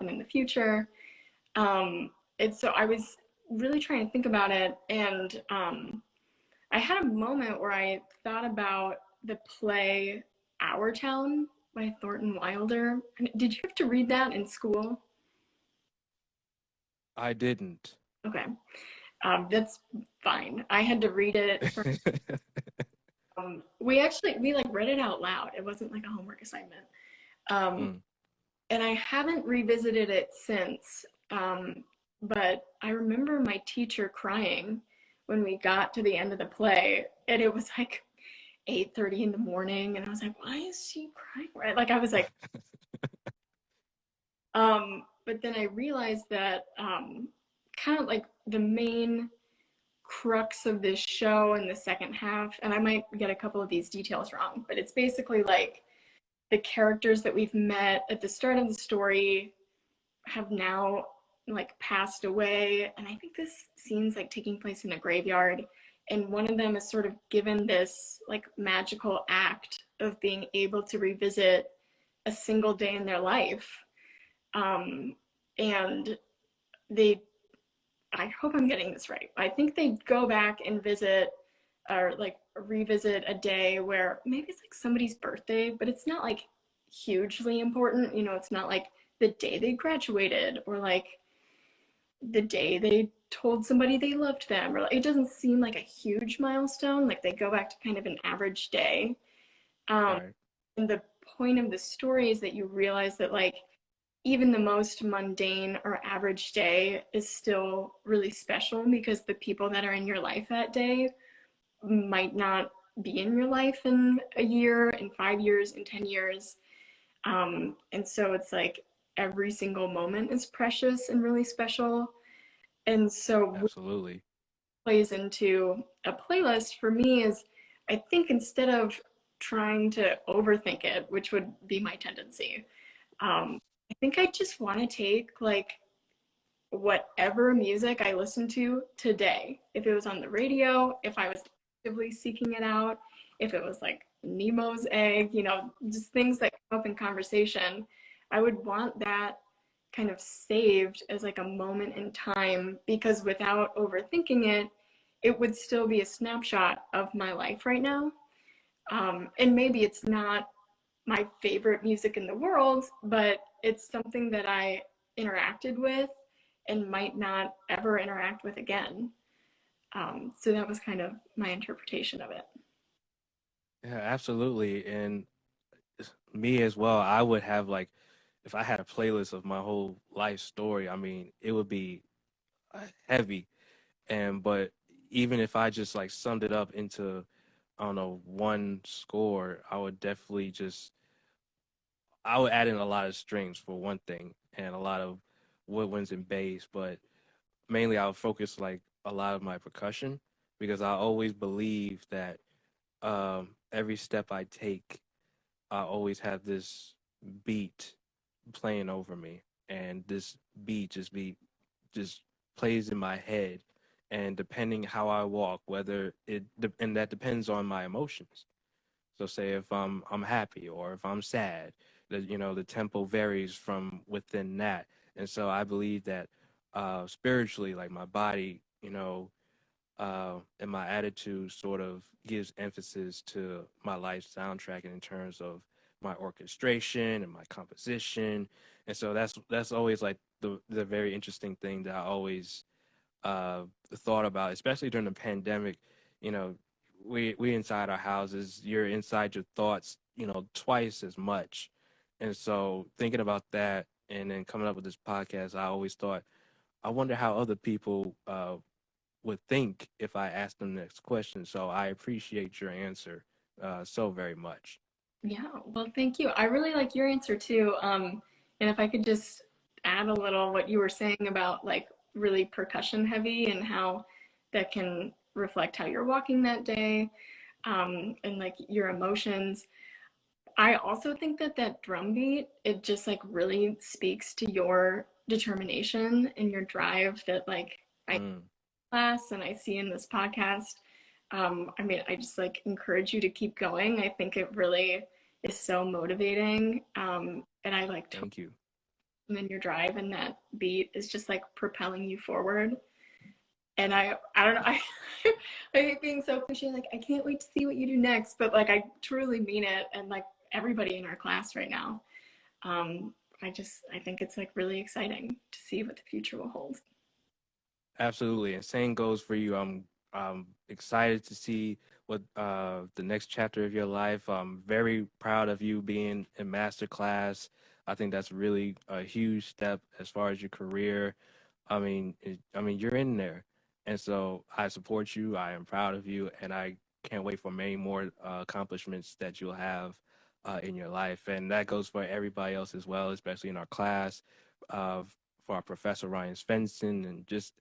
in the future? And so I was really trying to think about it, and I had a moment where I thought about the play Our Town by Thornton Wilder. Did you have to read that in school? I didn't. Okay, that's fine. I had to read it for. We like read it out loud. It wasn't like a homework assignment. Um, Mm. and I haven't revisited it since. But I remember my teacher crying when we got to the end of the play, and it was like 8:30 in the morning, and I was like, why is she crying? Right? Like I was like, but then I realized that kind of like the main crux of this show in the second half, and I might get a couple of these details wrong, but it's basically like the characters that we've met at the start of the story have now like passed away, and I think this scene's like taking place in a graveyard, and one of them is sort of given this like magical act of being able to revisit a single day in their life. And they, I hope I'm getting this right, I think they go back and visit or like revisit a day where maybe it's like somebody's birthday, but it's not like hugely important, it's not like the day they graduated or like the day they told somebody they loved them, or like, it doesn't seem like a huge milestone, like they go back to kind of an average day. um, Right. and the point of the story is that you realize that like even the most mundane or average day is still really special because the people that are in your life that day might not be in your life in a year, in 5 years, in 10 years. And so it's like every single moment is precious and really special. And so what Absolutely. plays into a playlist for me is I think instead of trying to overthink it, which would be my tendency, I think I just want to take like whatever music I listened to today. If it was on the radio, if I was actively seeking it out, if it was like Nemo's egg, just things that come up in conversation, I would want that kind of saved as like a moment in time because without overthinking it, it would still be a snapshot of my life right now. And maybe it's not my favorite music in the world, but it's something that I interacted with and might not ever interact with again. So that was kind of my interpretation of it. Yeah, absolutely. And me as well, I would have like, if I had a playlist of my whole life story, I mean, it would be heavy. And, but even if I just like summed it up into, I don't know, one score, I would definitely just, I would add in a lot of strings for one thing and a lot of woodwinds and bass, but mainly I would focus like a lot of my percussion because I always believe that every step I take, I always have this beat playing over me, and this beat just plays in my head, and depending how I walk, whether and that depends on my emotions. So say if I'm happy or if I'm sad, the tempo varies from within that. And so I believe that spiritually, like my body, and my attitude sort of gives emphasis to my life soundtrack in terms of my orchestration and my composition. And so that's always like the very interesting thing that I always uh, thought about, especially during the pandemic. You know, we inside our houses. You're inside your thoughts, twice as much. And so thinking about that, and then coming up with this podcast, I always thought, I wonder how other people would think if I asked them the next question. So I appreciate your answer so very much. Yeah, well, thank you. I really like your answer too. And if I could just add a little what you were saying about like really percussion heavy and how that can reflect how you're walking that day, and like your emotions. I also think that that drum beat, it just like really speaks to your determination and your drive that like I Mm, class and I see in this podcast. I mean, I just like encourage you to keep going. I think it really is so motivating. And I like totally thank you. in your drive, and that beat is just like propelling you forward. And I don't know, I hate being so cliche, like I can't wait to see what you do next, but like I truly mean it, and like everybody in our class right now. I think it's like really exciting to see what the future will hold. Absolutely. And same goes for you. I'm excited to see what the next chapter of your life. I'm very proud of you being in MasterClass. I think that's really a huge step as far as your career. I mean, you're in there, and so I support you. I am proud of you, and I can't wait for many more accomplishments that you'll have in your life. And that goes for everybody else as well, especially in our class, uh, for our professor Ryan Svensson, and just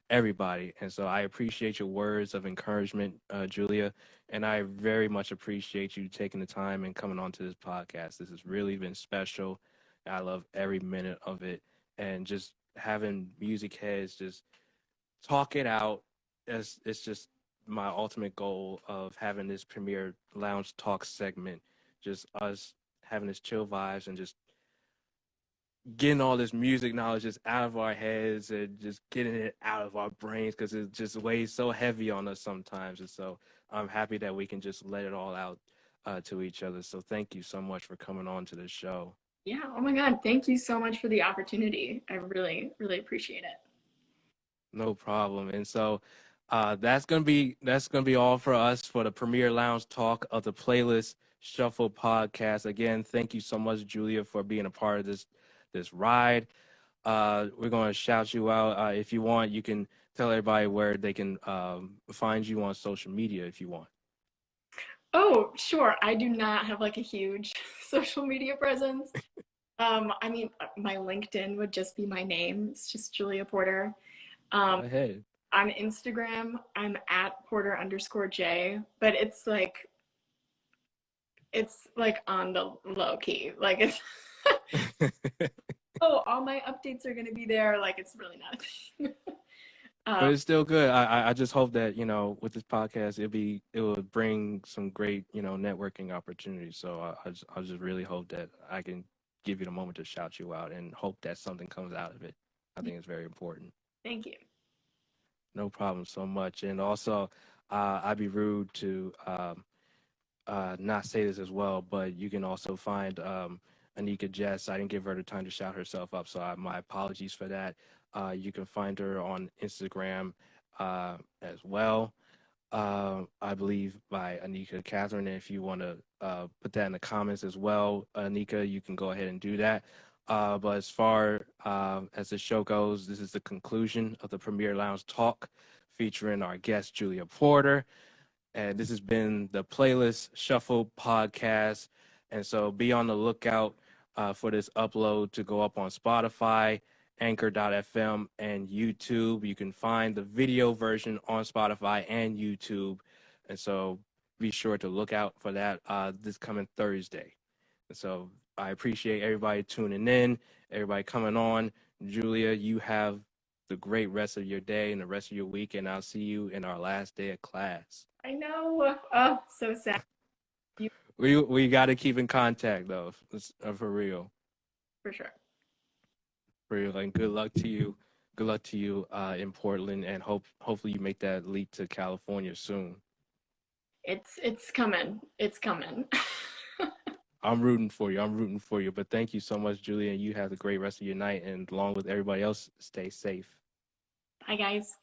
everybody. And so I appreciate your words of encouragement, Julia, and I very much appreciate you taking the time and coming onto this podcast. This has really been special. I love every minute of it, and just having music heads just talk it out. It's just my ultimate goal of having this premier lounge talk segment. Just us having this chill vibes and just getting all this music knowledge just out of our heads and just getting it out of our brains because it just weighs so heavy on us sometimes. And so I'm happy that we can just let it all out to each other. So thank you so much for coming on to the show. Yeah. Oh my God. Thank you so much for the opportunity. I really, really appreciate it. No problem. And so that's gonna be all for us for the Premier Lounge talk of the Playlist Shuffle podcast. Again, thank you so much, Julia, for being a part of this ride. We're gonna shout you out. If you want, you can tell everybody where they can find you on social media if you want. Oh, sure. I do not have like a huge social media presence. I mean, my LinkedIn would just be my name. It's just Julia Porter. Go Um, ahead. on Instagram, I'm at Porter_J, but it's like on the low key. Like it's oh, all my updates are gonna be there. Like it's really not a thing. But um, it's still good. I just hope that with this podcast it will bring some great networking opportunities. So I just really hope that I can give you the moment to shout you out and hope that something comes out of it. I think it's very important. thank you. No problem so much. And also, I'd be rude to not say this as well, but you can also find Anika Jess. I didn't give her the time to shout herself up, so my apologies for that. You can find her on Instagram as well. I believe, by Anika Catherine. And if you want to put that in the comments as well, Anika, you can go ahead and do that. But as far as the show goes, this is the conclusion of the Premier Lounge Talk featuring our guest, Julia Porter. And this has been the Playlist Shuffle podcast. And so be on the lookout for this upload to go up on Spotify, Anchor.fm, and YouTube. You can find the video version on Spotify and YouTube. And so be sure to look out for that this coming Thursday. And so I appreciate everybody tuning in, everybody coming on. Julia, you have the great rest of your day and the rest of your week, and I'll see you in our last day of class. I know. Oh, so sad. We got to keep in contact though, for real. For sure. For real, and good luck to you. Good luck to you in Portland, and hopefully you make that leap to California soon. It's coming. It's coming. I'm rooting for you. I'm rooting for you. But thank you so much, Julia. You have a great rest of your night, and along with everybody else, stay safe. Bye, guys.